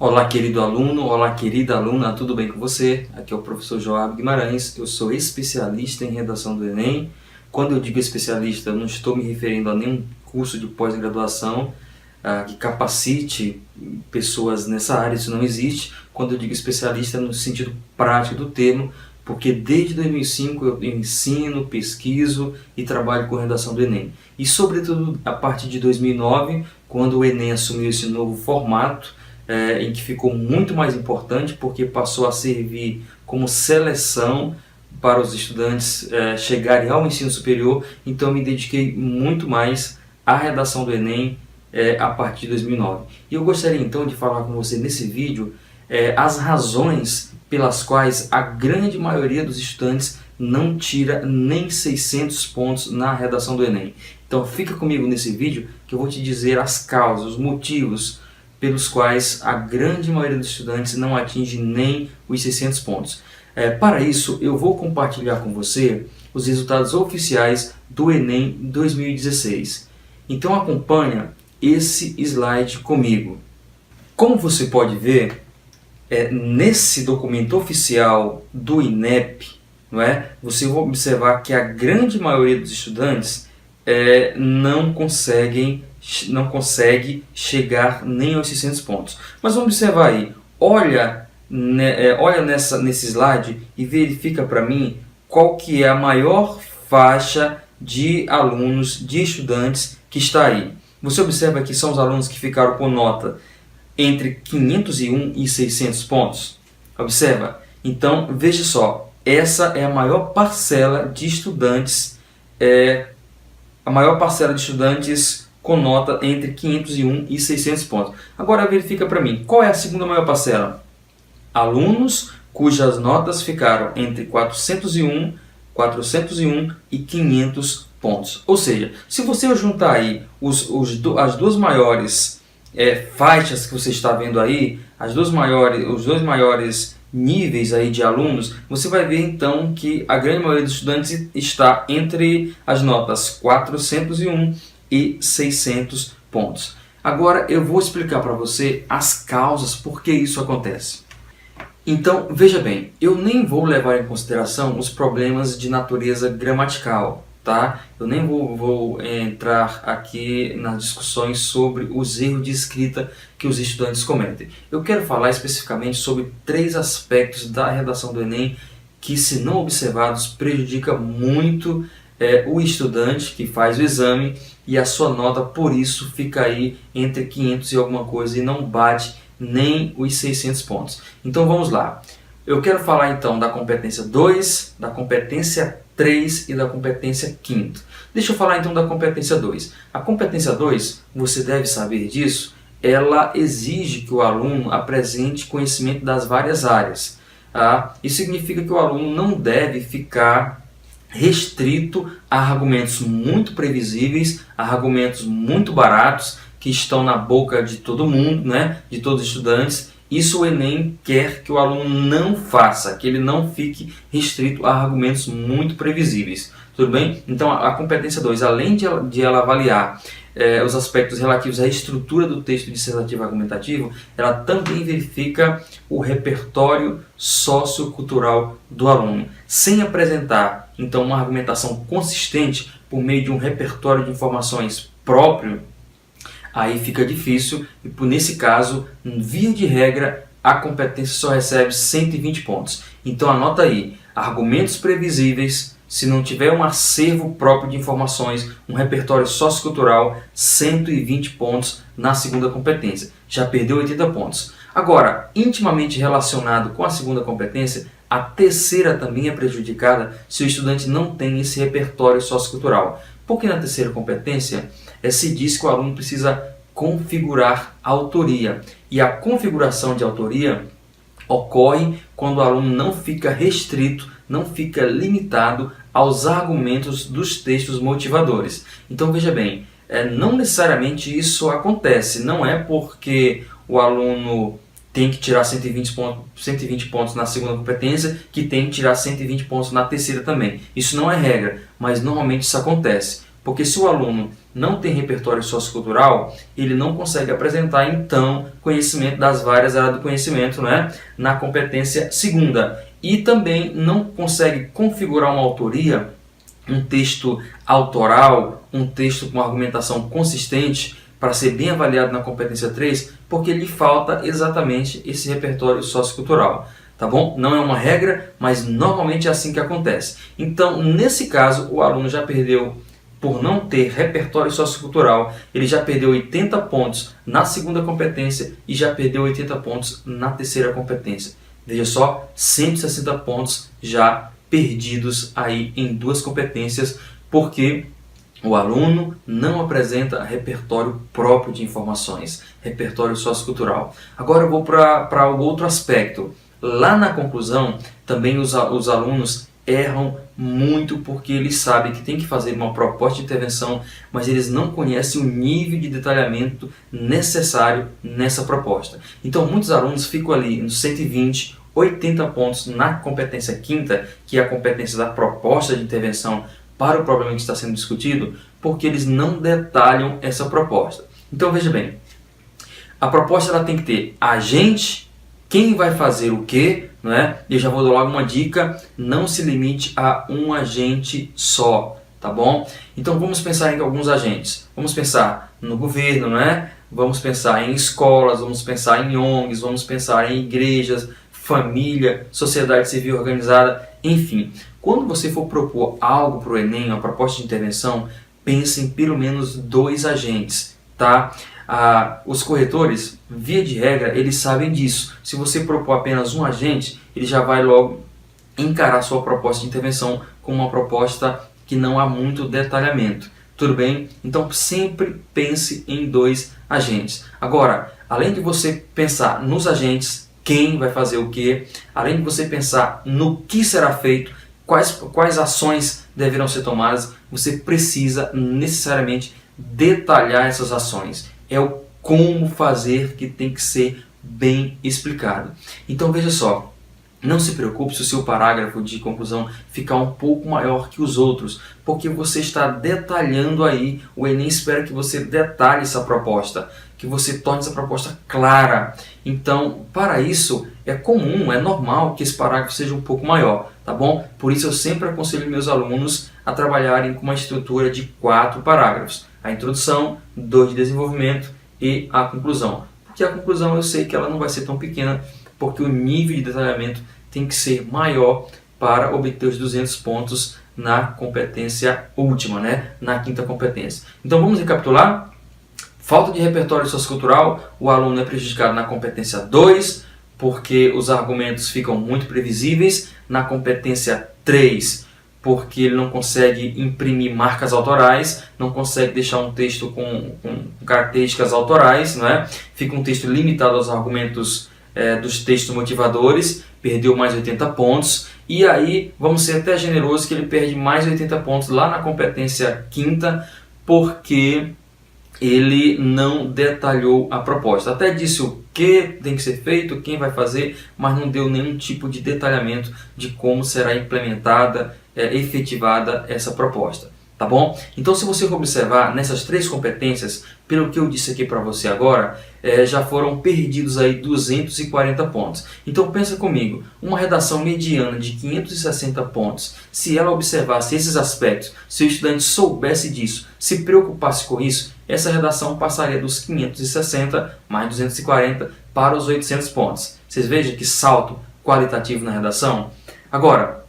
Olá, querido aluno, olá, querida aluna, tudo bem com você? Aqui é o professor Joab Guimarães, eu sou especialista em redação do Enem. Quando eu digo especialista, eu não estou me referindo a nenhum curso de pós-graduação que capacite pessoas nessa área, isso não existe. Quando eu digo especialista, é no sentido prático do termo, porque desde 2005 eu ensino, pesquiso e trabalho com redação do Enem. E sobretudo a partir de 2009, quando o Enem assumiu esse novo formato, em que ficou muito mais importante porque passou a servir como seleção para os estudantes chegarem ao ensino superior. Então eu me dediquei muito mais à redação do Enem a partir de 2009. E eu gostaria então de falar com você nesse vídeo as razões pelas quais a grande maioria dos estudantes não tira nem 600 pontos na redação do Enem. Então fica comigo nesse vídeo que eu vou te dizer as causas, os motivos pelos quais a grande maioria dos estudantes não atinge nem os 600 pontos. Para isso, eu vou compartilhar com você os resultados oficiais do Enem 2016. Então acompanha esse slide comigo. Como você pode ver, nesse documento oficial do INEP, você vai observar que a grande maioria dos estudantes não consegue chegar nem aos 600 pontos. Mas vamos observar aí, olha nesse slide e verifica para mim qual que é a maior faixa de alunos, de estudantes que está aí. Você observa que são os alunos que ficaram com nota entre 501 e 600 pontos. Observa? Então, veja só, essa é a maior parcela de estudantes, com nota entre 501 e 600 pontos. Agora verifica para mim, qual é a segunda maior parcela? Alunos cujas notas ficaram entre 401 e 500 pontos. Ou seja, se você juntar aí as duas maiores faixas que você está vendo aí, os dois maiores níveis aí de alunos, você vai ver então que a grande maioria dos estudantes está entre as notas 401 e 600 pontos. Agora eu vou explicar para você as causas por que isso acontece. Então, veja bem, eu nem vou levar em consideração os problemas de natureza gramatical, tá? Eu nem vou entrar aqui nas discussões sobre os erros de escrita que os estudantes cometem. Eu quero falar especificamente sobre 3 aspectos da redação do Enem que, se não observados, prejudica muito o estudante que faz o exame, e a sua nota por isso fica aí entre 500 e alguma coisa e não bate nem os 600 pontos. Então vamos lá. Eu quero falar então da competência 2, da competência 3 e da competência 5ª. Deixa eu falar então da competência 2. A competência 2, você deve saber disso, ela exige que o aluno apresente conhecimento das várias áreas. Isso significa que o aluno não deve ficar restrito a argumentos muito previsíveis, a argumentos muito baratos que estão na boca de todo mundo, de todos os estudantes. Isso o Enem quer que o aluno não faça, que ele não fique restrito a argumentos muito previsíveis. Tudo bem? Então a competência 2, além de ela avaliar os aspectos relativos à estrutura do texto dissertativo argumentativo, ela também verifica o repertório sociocultural do aluno. Sem apresentar então uma argumentação consistente por meio de um repertório de informações próprio, aí fica difícil e, nesse caso, via de regra, a competência só recebe 120 pontos. Então anota aí, argumentos previsíveis, se não tiver um acervo próprio de informações, um repertório sociocultural, 120 pontos na segunda competência. Já perdeu 80 pontos. Agora, intimamente relacionado com a segunda competência, a terceira também é prejudicada se o estudante não tem esse repertório sociocultural. Porque na terceira competência se diz que o aluno precisa configurar a autoria. E a configuração de autoria ocorre quando o aluno não fica restrito, não fica limitado aos argumentos dos textos motivadores. Então veja bem, não necessariamente isso acontece. Não é porque o aluno tem que tirar 120 pontos na segunda competência que tem que tirar 120 pontos na terceira também. Isso não é regra, mas normalmente isso acontece. Porque se o aluno não tem repertório sociocultural, ele não consegue apresentar, então, conhecimento das várias áreas do conhecimento, né, na competência segunda. E também não consegue configurar uma autoria, um texto autoral, um texto com argumentação consistente, para ser bem avaliado na competência 3, porque lhe falta exatamente esse repertório sociocultural. Tá bom? Não é uma regra, mas normalmente é assim que acontece. Então, nesse caso, o aluno já perdeu, por não ter repertório sociocultural, ele já perdeu 80 pontos na segunda competência e já perdeu 80 pontos na terceira competência. Veja só, 160 pontos já perdidos aí em duas competências, porque o aluno não apresenta repertório próprio de informações, repertório sociocultural. Agora eu vou para o outro aspecto. Lá na conclusão, também os alunos erram muito porque eles sabem que tem que fazer uma proposta de intervenção, mas eles não conhecem o nível de detalhamento necessário nessa proposta. Então muitos alunos ficam ali nos 120, 80 pontos na competência quinta, que é a competência da proposta de intervenção para o problema que está sendo discutido, porque eles não detalham essa proposta. Então veja bem, a proposta ela tem que ter agente, quem vai fazer o quê, não é? Eu já vou dar logo uma dica, não se limite a um agente só, tá bom? Então vamos pensar em alguns agentes. Vamos pensar no governo, não é? Vamos pensar em escolas, vamos pensar em ONGs, vamos pensar em igrejas, família, sociedade civil organizada, enfim. Quando você for propor algo para o Enem, uma proposta de intervenção, pense em pelo menos 2 agentes, tá? Os corretores, via de regra, eles sabem disso. Se você propor apenas um agente, ele já vai logo encarar sua proposta de intervenção como uma proposta que não há muito detalhamento. Tudo bem? Então sempre pense em 2 agentes. Agora, além de você pensar nos agentes, quem vai fazer o quê, além de você pensar no que será feito, quais ações deverão ser tomadas, você precisa necessariamente detalhar essas ações. É o como fazer que tem que ser bem explicado. Então veja só, não se preocupe se o seu parágrafo de conclusão ficar um pouco maior que os outros, porque você está detalhando aí, o Enem espera que você detalhe essa proposta, que você torne essa proposta clara. Então, para isso, é comum, é normal que esse parágrafo seja um pouco maior, tá bom? Por isso eu sempre aconselho meus alunos a trabalharem com uma estrutura de 4 parágrafos. A introdução, 2 de desenvolvimento e a conclusão. Porque a conclusão eu sei que ela não vai ser tão pequena, porque o nível de detalhamento tem que ser maior para obter os 200 pontos na competência última, né? Na quinta competência. Então vamos recapitular? Falta de repertório sociocultural, o aluno é prejudicado na competência 2, porque os argumentos ficam muito previsíveis. Na competência 3, porque ele não consegue imprimir marcas autorais, não consegue deixar um texto com características autorais, não é? Fica um texto limitado aos argumentos dos textos motivadores, perdeu mais 80 pontos, e aí vamos ser até generosos que ele perde mais 80 pontos lá na competência quinta, porque ele não detalhou a proposta. Até disse o que tem que ser feito, quem vai fazer, mas não deu nenhum tipo de detalhamento de como será implementada, efetivada essa proposta. Tá bom? Então, se você observar nessas 3 competências, pelo que eu disse aqui para você agora, já foram perdidos aí 240 pontos. Então, pensa comigo, uma redação mediana de 560 pontos, se ela observasse esses aspectos, se o estudante soubesse disso, se preocupasse com isso, essa redação passaria dos 560 mais 240 para os 800 pontos. Vocês vejam que salto qualitativo na redação? Agora,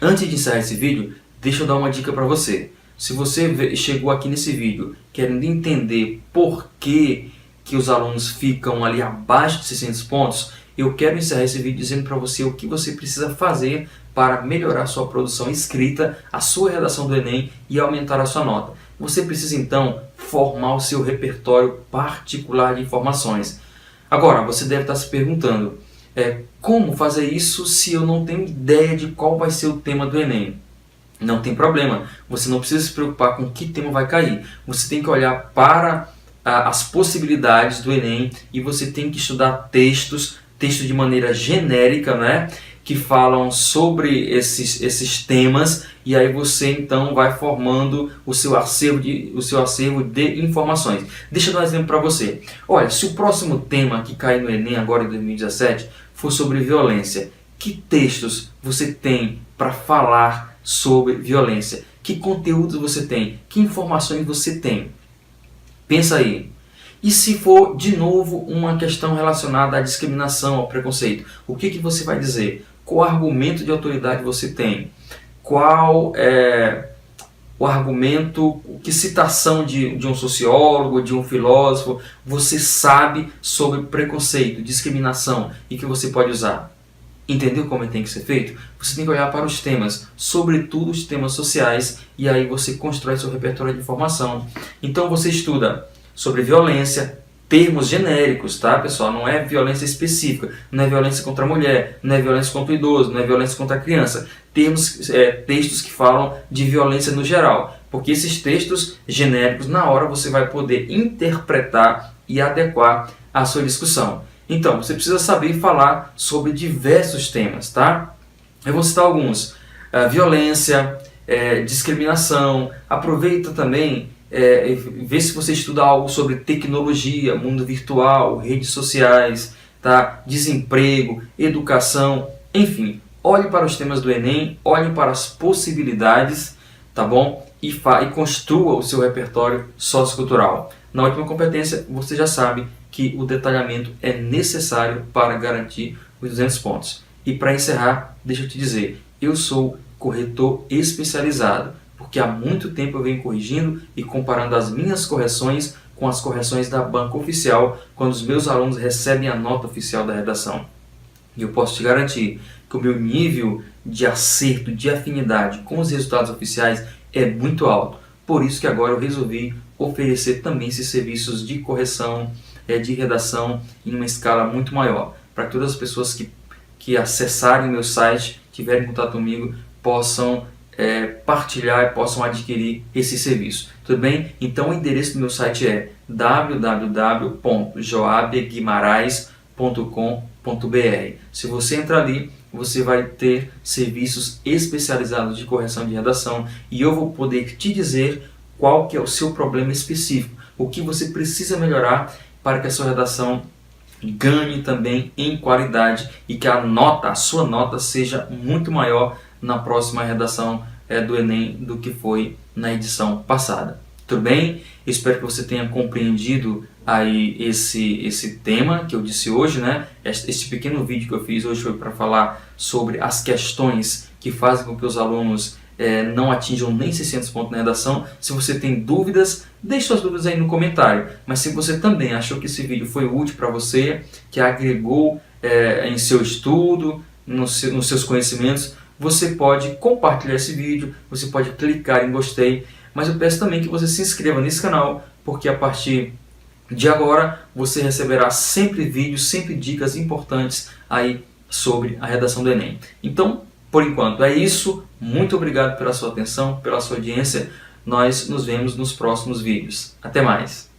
antes de encerrar esse vídeo, deixa eu dar uma dica para você. Se você chegou aqui nesse vídeo querendo entender por que os alunos ficam ali abaixo de 600 pontos, eu quero encerrar esse vídeo dizendo para você o que você precisa fazer para melhorar a sua produção escrita, a sua redação do Enem e aumentar a sua nota. Você precisa então formar o seu repertório particular de informações. Agora, você deve estar se perguntando, como fazer isso se eu não tenho ideia de qual vai ser o tema do Enem? Não tem problema, você não precisa se preocupar com que tema vai cair. Você tem que olhar para as possibilidades do Enem e você tem que estudar textos de maneira genérica, né? que falam sobre esses temas, e aí você então vai formando o seu acervo de informações. Deixa eu dar um exemplo para você. Olha, se o próximo tema que cair no Enem agora em 2017 for sobre violência, que textos você tem para falar sobre violência? Que conteúdo você tem? Que informações você tem? Pensa aí. E se for, de novo, uma questão relacionada à discriminação, ao preconceito, o que você vai dizer? Qual argumento de autoridade você tem? Qual é o argumento, que citação de um sociólogo, de um filósofo, você sabe sobre preconceito, discriminação e que você pode usar? Entendeu como tem que ser feito? Você tem que olhar para os temas, sobretudo os temas sociais, e aí você constrói seu repertório de informação. Então você estuda sobre violência, termos genéricos, tá, pessoal? Não é violência específica, não é violência contra a mulher, não é violência contra o idoso, não é violência contra a criança. Textos que falam de violência no geral, porque esses textos genéricos, na hora você vai poder interpretar e adequar a sua discussão. Então, você precisa saber falar sobre diversos temas, tá? Eu vou citar alguns. Violência, discriminação. Aproveita também, vê se você estuda algo sobre tecnologia, mundo virtual, redes sociais, tá? Desemprego, educação, enfim. Olhe para os temas do Enem, olhe para as possibilidades, tá bom? E construa o seu repertório sociocultural. Na última competência, você já sabe que o detalhamento é necessário para garantir os 200 pontos. E para encerrar, deixa eu te dizer, eu sou corretor especializado, porque há muito tempo eu venho corrigindo e comparando as minhas correções com as correções da banca oficial, quando os meus alunos recebem a nota oficial da redação. E eu posso te garantir que o meu nível de acerto, de afinidade com os resultados oficiais é muito alto. Por isso que agora eu resolvi oferecer também esses serviços de correção, de redação em uma escala muito maior, para que todas as pessoas que acessarem o meu site, tiverem contato comigo, possam partilhar e possam adquirir esse serviço. Tudo bem? Então o endereço do meu site é www.joabguimarais.com.br. Se você entrar ali, você vai ter serviços especializados de correção de redação e eu vou poder te dizer qual que é o seu problema específico, o que você precisa melhorar para que a sua redação ganhe também em qualidade e que a sua nota seja muito maior na próxima redação do Enem do que foi na edição passada. Tudo bem? Espero que você tenha compreendido aí esse tema que eu disse hoje, né? Este pequeno vídeo que eu fiz hoje foi para falar sobre as questões que fazem com que os alunos não atinjam nem 600 pontos na redação. Se você tem dúvidas, deixe suas dúvidas aí no comentário. Mas se você também achou que esse vídeo foi útil para você, que agregou em seu estudo, nos seus conhecimentos, você pode compartilhar esse vídeo, você pode clicar em gostei, mas eu peço também que você se inscreva nesse canal, porque a partir de agora você receberá sempre vídeos, sempre dicas importantes aí sobre a redação do Enem. Então, por enquanto é isso. Muito obrigado pela sua atenção, pela sua audiência. Nós nos vemos nos próximos vídeos. Até mais!